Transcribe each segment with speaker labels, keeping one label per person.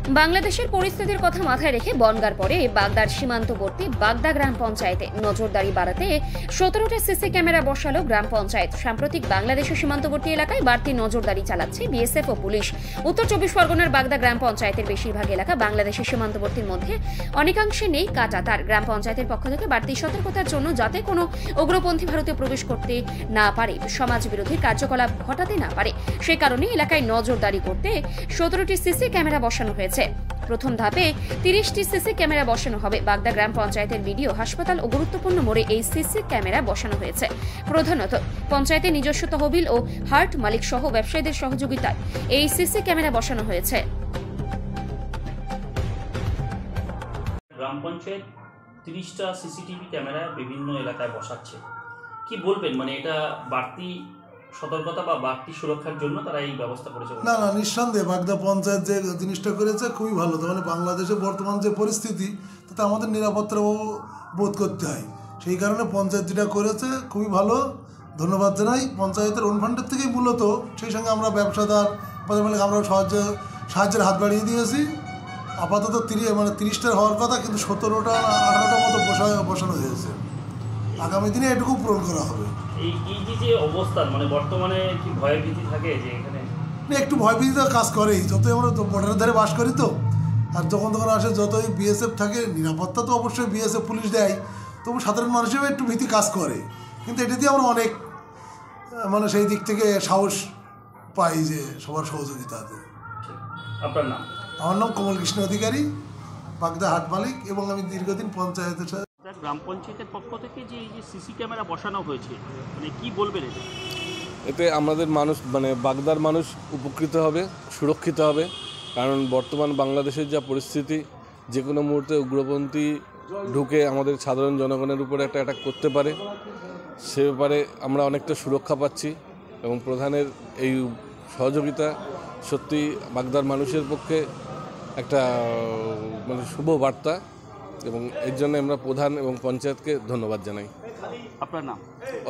Speaker 1: বাংলাদেশের পরিস্থিতির কথা মাথায় রেখে বনগাঁর পরে বাগদার সীমান্তবর্তী বাগদা গ্রাম পঞ্চায়েতে নজরদারি বাড়াতে 17টা সিসি ক্যামেরা বসালো গ্রাম পঞ্চায়েত। সাম্প্রতিক বাংলাদেশের সীমান্তবর্তী এলাকায় বাড়তি নজরদারি চালাচ্ছে বিএসএফ ও পুলিশ। উত্তর 24 পরগনার বাগদা গ্রাম পঞ্চায়েতের বেশিরভাগ এলাকা বাংলাদেশের সীমান্তবর্তীর মধ্যে অনেকাংশে নেই কাঁটাতার। গ্রাম পঞ্চায়েতের পক্ষ থেকে বাড়তি সতর্কতার জন্য যাতে কোনো উগ্রপন্থী ভারতীয় প্রবেশ করতে না পারে, সমাজ বিরোধী কার্যকলাপ ঘটাতে না পারে, সে কারণে এলাকায় নজরদারি করতে 17টি সিসি ক্যামেরা বসানো হয়েছে। প্রথম ধাপে 30টি সিসি ক্যামেরা বসানো হবে। বাগদা গ্রাম পঞ্চায়েতের বিডিও, হাসপাতাল ও গুরুত্বপূর্ণ মোড়ে এই সিসি ক্যামেরা বসানো হয়েছে। প্রধানত পঞ্চায়েতের নিজস্ব তহবিল ও হাট মালিক সহ ব্যবসায়ীদের সহযোগিতায় এই সিসি ক্যামেরা বসানো হয়েছে।
Speaker 2: গ্রাম পঞ্চায়েত 30টা সিসিটিভি ক্যামেরা বিভিন্ন এলাকায় বসাচ্ছে, কি বলবেন? মানে এটা বাড়তি সতর্কতা বা বাড়তি সুরক্ষার জন্য তারা এই ব্যবস্থা করেছে?
Speaker 3: না, নিঃসন্দেহে বাগদা পঞ্চায়েত যে জিনিসটা করেছে খুবই ভালো। তার মানে বাংলাদেশে বর্তমান যে পরিস্থিতি তাতে আমাদের নিরাপত্তা বোধ করতে হয়, সেই কারণে পঞ্চায়েত যেটা করেছে খুবই ভালো, ধন্যবাদ জানাই। পঞ্চায়েতের ওন ফান্ডের থেকেই মূলত, সেই সঙ্গে আমরা ব্যবসাদার আমরা সাহায্যের হাত বাড়িয়ে দিয়েছি। আপাতত 30টা হওয়ার কথা, কিন্তু 17টা 18টার মতো বসানো হয়েছে। আগামী দিনে এটুকু পূরণ করা হবে।
Speaker 2: এই যে অবস্থান, মানে বর্তমানে কি ভয়ভীতি থাকে যে এখানে?
Speaker 3: একটু ভয়ভীতি তো কাজ করেই, যতই আমরা বর্ডারের ধারে বাস করি তো, আর যখন আসে যতই বিএসএফ থাকে, নিরাপত্তা তো অবশ্যই বিএসএফ পুলিশ দেয়, তবু সাধারণ মানুষেরও একটু ভীতি কাজ করে। কিন্তু এটা দিয়ে আমরা অনেক সেই দিক থেকে সাহস পাই যে সবার সহযোগিতাতে।
Speaker 2: আপনার নাম?
Speaker 3: আমার নাম কমল কৃষ্ণ অধিকারী, বাগদা হাট মালিক, এবং আমি দীর্ঘদিন পঞ্চায়েতের সাথে।
Speaker 2: গ্রাম পঞ্চায়েতের পক্ষ থেকে যে এই যে সিসি ক্যামেরা বসানো হয়েছে, মানে কি বলবেন এটা?
Speaker 4: এতে আমাদের মানুষ, বাগদার মানুষ উপকৃত হবে, সুরক্ষিত হবে। কারণ বর্তমান বাংলাদেশের যা পরিস্থিতি, যে কোনো মুহূর্তে উগ্রপন্থী ঢুকে আমাদের সাধারণ জনগণের উপরে একটা অ্যাটাক করতে পারে। সে ব্যাপারে আমরা অনেকটা সুরক্ষা পাচ্ছি, এবং প্রধানের এই সহযোগিতা সত্যি বাগদার মানুষের পক্ষে একটা শুভ বার্তা, এবং এর জন্য আমরা প্রধান এবং পঞ্চায়েতকে ধন্যবাদ জানাই।
Speaker 2: আপনার নাম?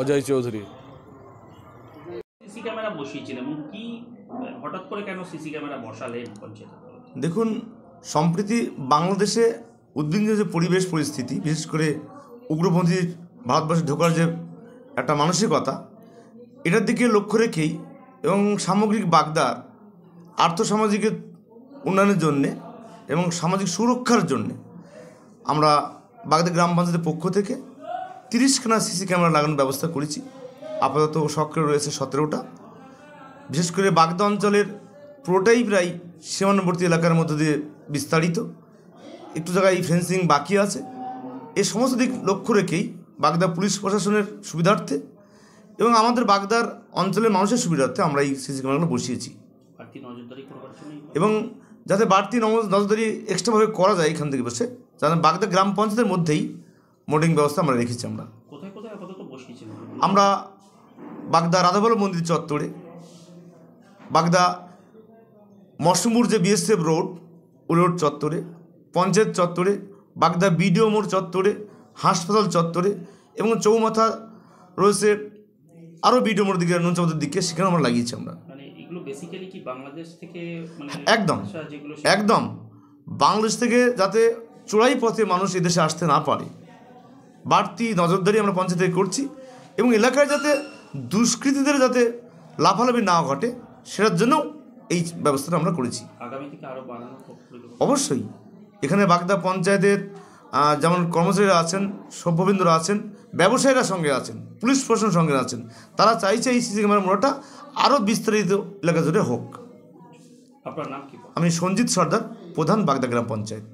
Speaker 4: অজয় চৌধুরী।
Speaker 2: সিসি ক্যামেরা বসিয়েছিলেন এবং কি হঠাৎ করে কেন সিসি ক্যামেরা বসালেন পঞ্চায়েত?
Speaker 5: দেখুন, সম্প্রতি বাংলাদেশে উদ্বিগ্ন যে পরিবেশ পরিস্থিতি, বিশেষ করে উগ্রপন্থী ভারতবর্ষে ঢোকার যে একটা মানসিকতা, এটার দিকে লক্ষ্য রেখেই এবং সামগ্রিক বাগদার আর্থসামাজিক উন্নয়নের জন্যে এবং সামাজিক সুরক্ষার জন্যে আমরা বাগদা গ্রাম পঞ্চায়েতের পক্ষ থেকে 30খানা সিসি ক্যামেরা লাগানোর ব্যবস্থা করেছি। আপাতত সক্রিয় রয়েছে 17টা। বিশেষ করে বাগদা অঞ্চলের পুরোটাই প্রায় সীমান্তবর্তী এলাকার মধ্য দিয়ে বিস্তারিত, একটু জায়গায় ফেন্সিং বাকি আছে। এই সমস্ত দিক লক্ষ্য রেখেই বাগদা পুলিশ প্রশাসনের সুবিধার্থে এবং আমাদের বাগদার অঞ্চলের মানুষের সুবিধার্থে আমরা এই সিসি ক্যামেরাগুলো বসিয়েছি, এবং যাতে বাড়তি নজরদারি এক্সট্রাভাবে করা যায় এখান থেকে বসে, যাতে বাগদা গ্রাম পঞ্চায়েতের মধ্যেই মোটিং ব্যবস্থা আমরা রেখেছি। আমরা বাগদা রাধাবল্লভ মন্দির চত্বরে, বাগদা মশমুর যে বিএসএফ রোড, ওই রোড চত্বরে, পঞ্চায়েত চত্বরে, বাগদা বিডিও মোড় চত্বরে, হাসপাতাল চত্বরে, এবং চৌমাথা রয়েছে আরও বিডিও মোড়ের দিকে, নুনচামতের দিকে, সেখানে আমরা লাগিয়েছি। আমরা একদম বাংলাদেশ থেকে যাতে চোরাই পথে মানুষ এদেশে আসতে না পারে, বাড়তি নজরদারি আমরা পঞ্চায়েতে করছি, এবং এলাকায় যাতে দুষ্কৃতীদের যাতে লাফালাফি না ঘটে সেটার জন্য এই ব্যবস্থাটা আমরা করেছি। অবশ্যই এখানে বাগদা পঞ্চায়েতের যেমন কর্মচারীরা আছেন, সভ্যবৃন্দরা আছেন, ব্যবসায়ীরা সঙ্গে আছেন, পুলিশ প্রশাসন সঙ্গে আছেন, তারা চাইছে এই সিসি ক্যামেরা মোড়াটা আরও বিস্তারিত এলাকা জুড়ে হোক।
Speaker 2: আপনার নাম কি?
Speaker 5: আমি সঞ্জিত সর্দার, প্রধান বাগদা গ্রাম পঞ্চায়েত।